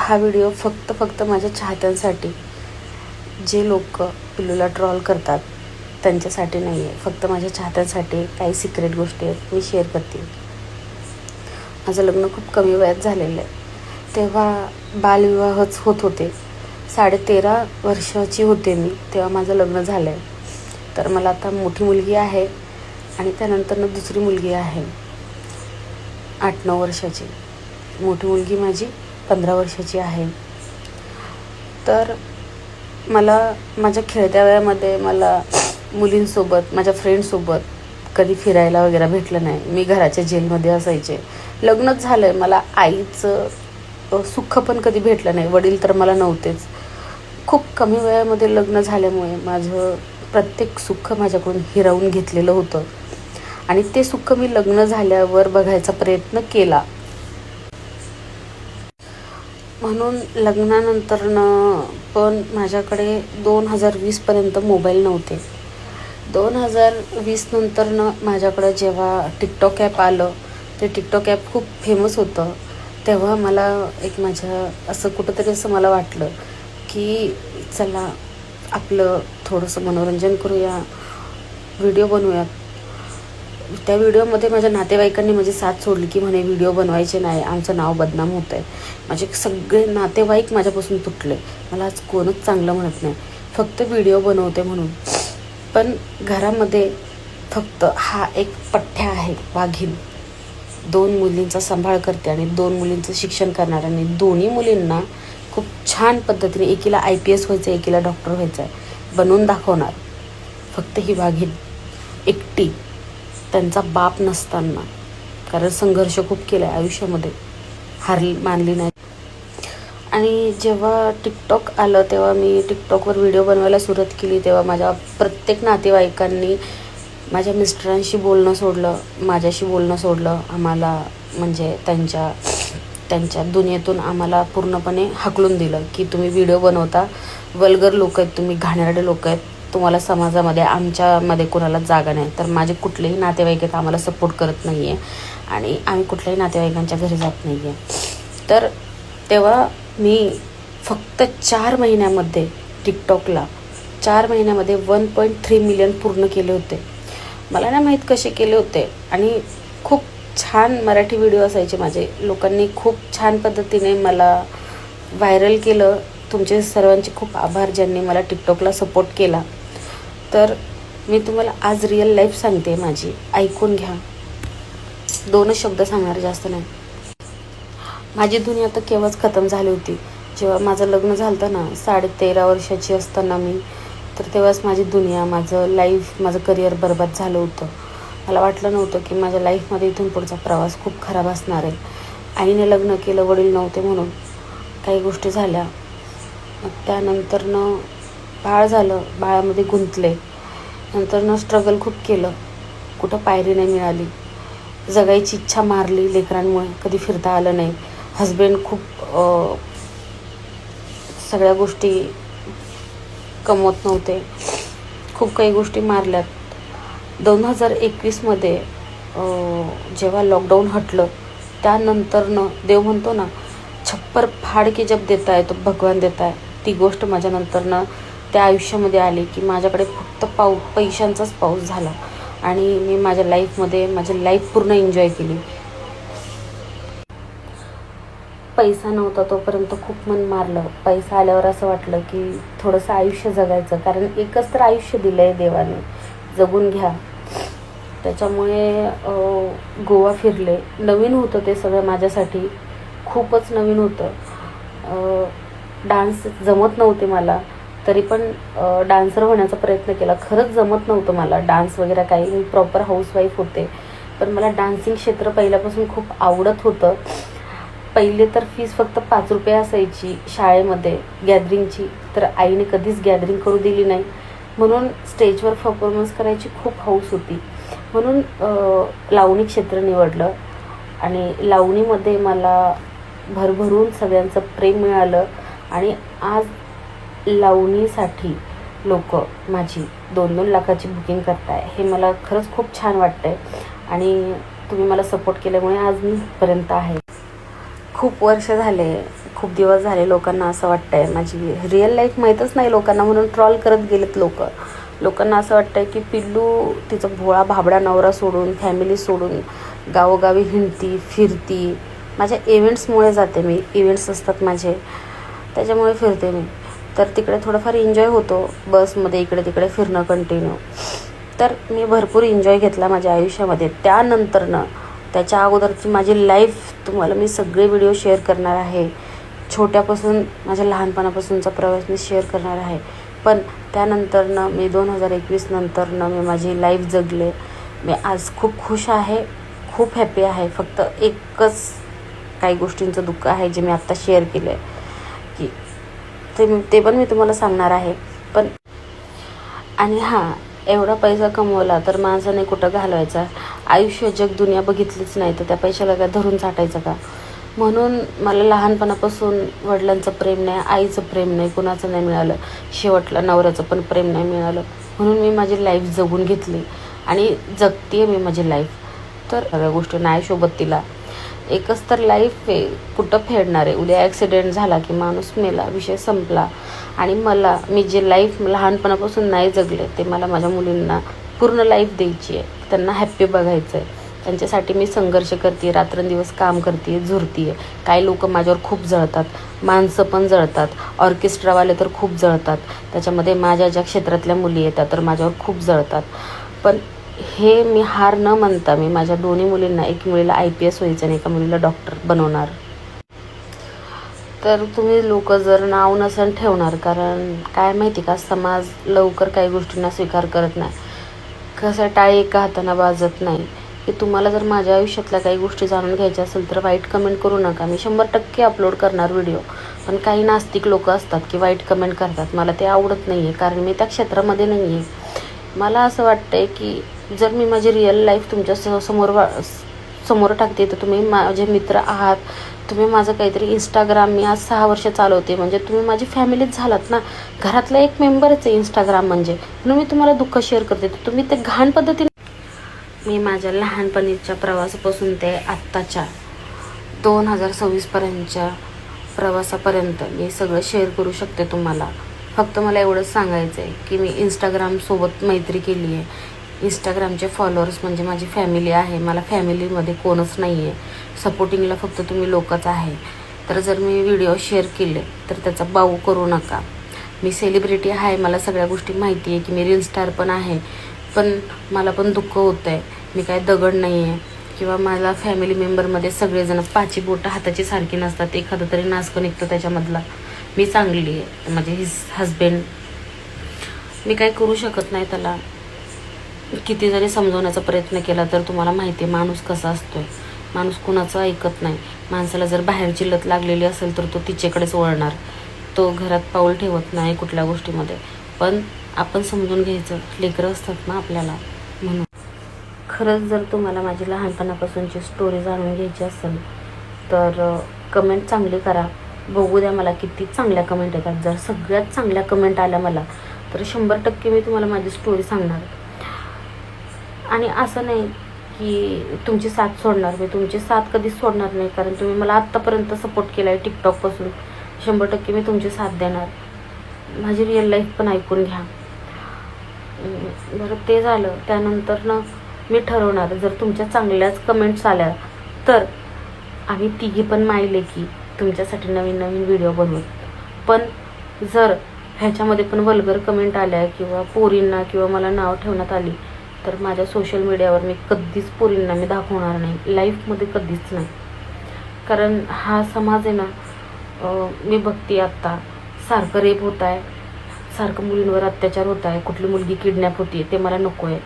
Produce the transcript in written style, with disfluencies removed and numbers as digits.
हा व्हिडिओ फक्त माझ्या चाहत्यांसाठी, जे लोक पिल्लूला ट्रॉल करतात त्यांच्यासाठी नाही आहे, फक्त माझ्या चाहत्यांसाठी काही सिक्रेट गोष्टी आहेत मी शेअर करते. माझं लग्न खूप कमी वयात झालेलं आहे. तेव्हा बालविवाहच होत होते. 13.5 वर्षाची होते मी तेव्हा माझं लग्न झालं आहे. तर मला आता मोठी मुलगी आहे आणि त्यानंतरनं दुसरी मुलगी आहे 8-9 वर्षाची. मोठी मुलगी माझी 15 वर्षाची आहे. तर मला माझ्या खेळत्या वयामध्ये मला मुलींसोबत, माझ्या फ्रेंडसोबत कधी फिरायला वगैरे भेटलं नाही. मी घराच्या जेलमध्ये असायचे. लग्नच झालं आहे, मला आईचं सुख पण कधी भेटलं नाही. वडील तर मला नव्हतेच. खूप कमी वयामध्ये लग्न झाल्यामुळे माझं प्रत्येक सुख माझ्याकडून हिरावून घेतलेलं होतं आणि ते सुख मी लग्न झाल्यावर बघायचा प्रयत्न केला. म्हणून लग्नानंतरनं पण माझ्याकडे 2020पर्यंत मोबाईल नव्हते. 2020 नंतरनं माझ्याकडं जेव्हा टिकटॉक ॲप आलं, ते टिकटॉक ॲप खूप फेमस होतं. तेव्हा मला एक असं कुठंतरी असं मला वाटलं की चला आपलं थोडंसं मनोरंजन करूया, व्हिडिओ बनवूयात. त्या व्हिडिओमध्ये माझ्या नातेवाईकांनी माझी साथ सोडली की म्हणे व्हिडिओ बनवायचे नाही, आमचं नाव बदनाम होतं आहे. माझे सगळे नातेवाईक माझ्यापासून तुटले. मला आज कोणच चांगलं म्हणत नाही, फक्त व्हिडिओ बनवते म्हणून. पण घरामध्ये फक्त हा एक पठ्ठ्या आहे, वाघीण. 2 मुलींचा सांभाळ करते आणि 2 मुलींचं शिक्षण करणार आणि दोन्ही मुलींना खूप छान पद्धतीने, एकीला IPS व्हायचं आहे, एकीला डॉक्टर व्हायचं आहे, बनवून दाखवणार. फक्त ही वाघीण एकटी, त्यांचा बाप नसताना. कारण संघर्ष खूप केला आहे आयुष्यामध्ये, हार मानली नाही. आणि जेव्हा टिकटॉक आलं तेव्हा मी टिकटॉकवर व्हिडिओ बनवायला सुरुवात केली. तेव्हा माझ्या प्रत्येक नातेवाईकांनी माझ्या मिस्टरांशी बोलणं सोडलं, माझ्याशी बोलणं सोडलं. आम्हाला म्हणजे त्यांच्या दुनियेतून आम्हाला पूर्णपणे हाकलून दिलं की तुम्ही व्हिडिओ बनवता, वल्गर लोक आहेत तुम्ही, घाणेरडे लोक आहेत, तुम्हाला समाजामध्ये, आमच्यामध्ये कोणाला जागा नाही. तर माझे कुठलेही नातेवाईक आहेत आम्हाला सपोर्ट करत नाही आहे आणि आम्ही कुठल्याही नातेवाईकांच्या घरी जात नाही आहे. तर तेव्हा मी फक्त 4 महिन्यामध्ये टिकटॉकला 4 महिन्यामध्ये 1.3 मिलियन पूर्ण केले होते. मला नाही माहीत कसे केले होते. आणि खूप छान मराठी व्हिडिओ असायचे माझे. लोकांनी खूप छान पद्धतीने मला व्हायरल केलं. तुमचे सर्वांचे खूप आभार ज्यांनी मला टिकटॉकला सपोर्ट केला. तर मी तुम्हाला आज रिअल लाईफ सांगते माझी, ऐकून घ्या. 2 शब्द सांगणार, जास्त नाही. माझी दुनिया तर केव्हाच खतम झाली होती. जेव्हा माझं लग्न झालं ना 13.5 वर्षाची असताना मी, तर तेव्हाच माझी दुनिया, माझं लाईफ, माझं करिअर बरबाद झालं होतं. मला वाटलं नव्हतं की माझ्या लाईफमध्ये इथून पुढचा प्रवास खूप खराब असणार आहे. आईने लग्न केलं, वडील नव्हते म्हणून काही गोष्टी झाल्या. मग त्यानंतरनं बाळ झालं, बाळामध्ये गुंतले. नंतरनं स्ट्रगल खूप केलं, कुठं पायरी नाही मिळाली. जगायची इच्छा मारली लेकरांमुळे, कधी फिरता आलं नाही. हजबंड खूप सगळ्या गोष्टी कमवत नव्हते, खूप काही गोष्टी मारल्यात. 2021मध्ये जेव्हा लॉकडाऊन हटलं त्यानंतरनं देव म्हणतो ना, छप्पर फाड़ के जब देता है तो भगवान देता है. ती गोष्ट माझ्यानंतरनं त्या आयुष्यामध्ये आली की माझ्याकडे फक्त पैशांचाच पाऊस झाला आणि मी माझ्या लाईफमध्ये माझी लाईफ पूर्ण एन्जॉय केली. पैसा नव्हता तोपर्यंत खूप मन मारलं. पैसा आल्यावर असं वाटलं की थोडंसं आयुष्य जगायचं, कारण एकच तर आयुष्य दिलं आहे देवाने, जगून घ्या. त्याच्यामुळे गोवा फिरले. नवीन होतं ते सगळं माझ्यासाठी, खूपच नवीन होतं. डान्स जमत नव्हते मला, तरी पण डान्सर होण्याचा प्रयत्न केला. खरंच जमत नव्हतं मला डान्स वगैरे काही. मी प्रॉपर हाऊसवाईफ होते, पण मला डान्सिंग क्षेत्र पहिल्यापासून खूप आवडत होतं. पहिले तर फीस फक्त 5 रुपये असायची शाळेमध्ये गॅदरिंगची, तर आईने कधीच गॅदरिंग करू दिली नाही. म्हणून स्टेजवर परफॉर्मन्स करायची खूप हौस होती, म्हणून लावणी क्षेत्र निवडलं. आणि लावणीमध्ये मला भरभरून सगळ्यांचं प्रेम मिळालं आणि आज लावणीसाठी लोक माझी 2-2 लाखाची बुकिंग करताय. हे मला खरंच खूप छान वाटतंय आणि तुम्ही मला सपोर्ट केल्यामुळे आज मी इथपर्यंत आहे. खूप वर्ष झाले, खूप दिवस झाले लोकांना असं वाटतं आहे माझी रिअल लाईफ माहीतच नाही लोकांना, म्हणून ट्रॉल करत गेलेत लोकांना असं वाटतं आहे की पिल्लू तिचा भोळा भाबडा नवरा सोडून, फॅमिली सोडून गावोगावी हिंडती फिरती. माझ्या इव्हेंट्समुळे जाते मी, इव्हेंट्स असतात माझे त्याच्यामुळे फिरते मी. तर तिकडे थोडंफार एन्जॉय होतो बसमध्ये, इकडे तिकडे फिरणं कंटिन्यू. तर मी भरपूर एन्जॉय घेतला माझ्या आयुष्यामध्ये. त्यानंतरनं त्याच्या अगोदरची माझी लाईफ तुम्हाला मी सगळे व्हिडिओ शेअर करणार आहे. छोट्यापासून माझ्या लहानपणापासूनचा प्रवास मी शेअर करणार आहे. पण त्यानंतरनं मी 2021 नंतरनं मी माझी लाईफ जगले. मी आज खूप खुश आहे, खूप हॅपी आहे. फक्त एकच काही गोष्टींचं दुःख आहे जे मी आत्ता शेअर केलं आहे की ते पण मी तुम्हाला सांगणार आहे. पण आणि हां, एवढा पैसा कमवला तर माणसाने कुठं घालवायचा? आयुष्य जग दुनिया बघितलीच नाही तर त्या पैशाला काय धरून साठायचं का? म्हणून मला लहानपणापासून वडिलांचं प्रेम नाही, आईचं प्रेम नाही, कुणाचं नाही मिळालं. शेवटला नवऱ्याचं पण प्रेम नाही मिळालं. म्हणून मी माझी लाईफ जगून घेतली आणि जगते मी माझी लाईफ. तर सगळ्या गोष्टी नाही शोभत तिला. एकच तर लाईफ आहे, कुठं फेडणार आहे? उद्या ॲक्सिडेंट झाला की माणूस मेला, विषय संपला. आणि मी जे लाईफ लहानपणापासून नाही जगले ते मला माझ्या मुलींना पूर्ण लाईफ द्यायची आहे. त्यांना हॅप्पी बघायचं आहे. त्यांच्यासाठी मी संघर्ष करते, रात्रंदिवस काम करते, झुरते आहे. काही लोक माझ्यावर खूप जळतात, माणसं पण जळतात, ऑर्केस्ट्रावाले तर खूप जळतात. त्याच्यामध्ये माझ्या ज्या क्षेत्रातल्या मुली येतात तर माझ्यावर खूप जळतात. पण हे मी हार न मानता मी माझ्या दोन्ही मुलींना, एक मुलीला IPS व्हायचं आणि एका मुलीला डॉक्टर बनवणार. तर तुम्ही लोक जर नाव नसन ठेवणार, कारण काय माहिती का, समाज लवकर काही गोष्टींना स्वीकार करत नाही. कसं टाळी एका हाताने वाजत नाही. की तुम्हाला जर माझ्या आयुष्यातल्या काही गोष्टी जाणून घ्यायच्या असेल तर वाईट कमेंट करू नका. मी 100% अपलोड करणार व्हिडिओ. पण काही नास्तिक लोक असतात की वाईट कमेंट करतात. मला ते आवडत नाही आहे, कारण मी त्या क्षेत्रामध्ये नाही आहे. मला असं वाटतं आहे की जर मी माझी रिअल लाईफ तुमच्या समोर टाकते तर तुम्ही माझे मित्र आहात. तुम्ही माझं काहीतरी इंस्टाग्राम मी आज 6 वर्ष चालवते, म्हणजे तुम्ही माझी फॅमिलीच झालात ना. घरातला एक मेंबरच आहे इंस्टाग्राम म्हणजे. म्हणून मी तुम्हाला दुःख शेअर करते. तर तुम्ही ते घाण पद्धतीने, मी माझ्या लहानपणीच्या प्रवासापासून ते आत्ताच्या 2026पर्यंतच्या प्रवासापर्यंत मी सगळं शेअर करू शकते तुम्हाला. फक्त मला एवढंच सांगायचं आहे की मी इंस्टाग्रामसोबत मैत्री केली आहे. इंस्टाग्रामचे फॉलोअर्स म्हणजे माझी फॅमिली आहे. मला फॅमिलीमध्ये कोणच नाही आहे. सपोर्टिंगला फक्त तुम्ही लोकच आहे. तर जर मी व्हिडिओ शेअर केले तर त्याचा बाऊ करू नका. मी सेलिब्रिटी आहे, मला सगळ्या गोष्टी माहिती आहे की मी रील स्टार पण आहे. पण मला पण दुःख होतं आहे. मी काय दगड नाही आहे. किंवा मला फॅमिली मेंबरमध्ये सगळेजण पाची बोटं हाताची सारखी नसतात. एखादं तरी नासकं निघतं त्याच्यामधला. मी चांगली आहे. माझे हजबंड, मी काय करू शकत नाही त्याला. किती जरी समजवण्याचा प्रयत्न केला तर तुम्हाला माहिती आहे माणूस कसा असतो. माणूस कुणाचं ऐकत नाही. माणसाला जर बाहेरची लत लागलेली असेल तर तो तिच्याकडेच वळणार. तो घरात पाऊल ठेवत नाही कुठल्या गोष्टीमध्ये. पण आपण समजून घ्यायचं, लेकरं असतात ना आपल्याला. म्हणून खरंच जर तुम्हाला माझी लहानपणापासूनची स्टोरी जाणून घ्यायची असेल तर कमेंट चांगली करा. बघू द्या मला किती चांगल्या कमेंट येतात. जर सगळ्यात चांगल्या कमेंट आल्या मला तर 100% मी तुम्हाला माझी स्टोरी सांगणार. आणि असं नाही की तुमची साथ सोडणार. मी तुमची साथ कधीच सोडणार नाही, कारण तुम्ही मला आत्तापर्यंत सपोर्ट केला आहे टिकटॉकपासून. 100% मी तुमची साथ देणार. माझी रिअल लाईफ पण ऐकून घ्या. बरं, ते झालं. त्यानंतर मी ठरवणार, जर तुमच्या चांगल्याच कमेंट्स आल्या तर आम्ही तिघी पण मायले की तुमच्यासाठी नवीन नवीन व्हिडिओ बनवू. पण जर ह्याच्यामध्ये पण वल्गर कमेंट आल्या किंवा पोरींना किंवा मला नाव ठेवण्यात आली तर माझ्या सोशल मीडियावर मी कधीच पोरींना मी दाखवणार नाही, लाईफमध्ये कधीच नाही. कारण हा समाज आहे ना, मी बघते आत्ता सारखं रेप होत आहे, सारखं मुलींवर अत्याचार होत आहे, कुठली मुलगी किडनॅप होती, ते मला नको आहे.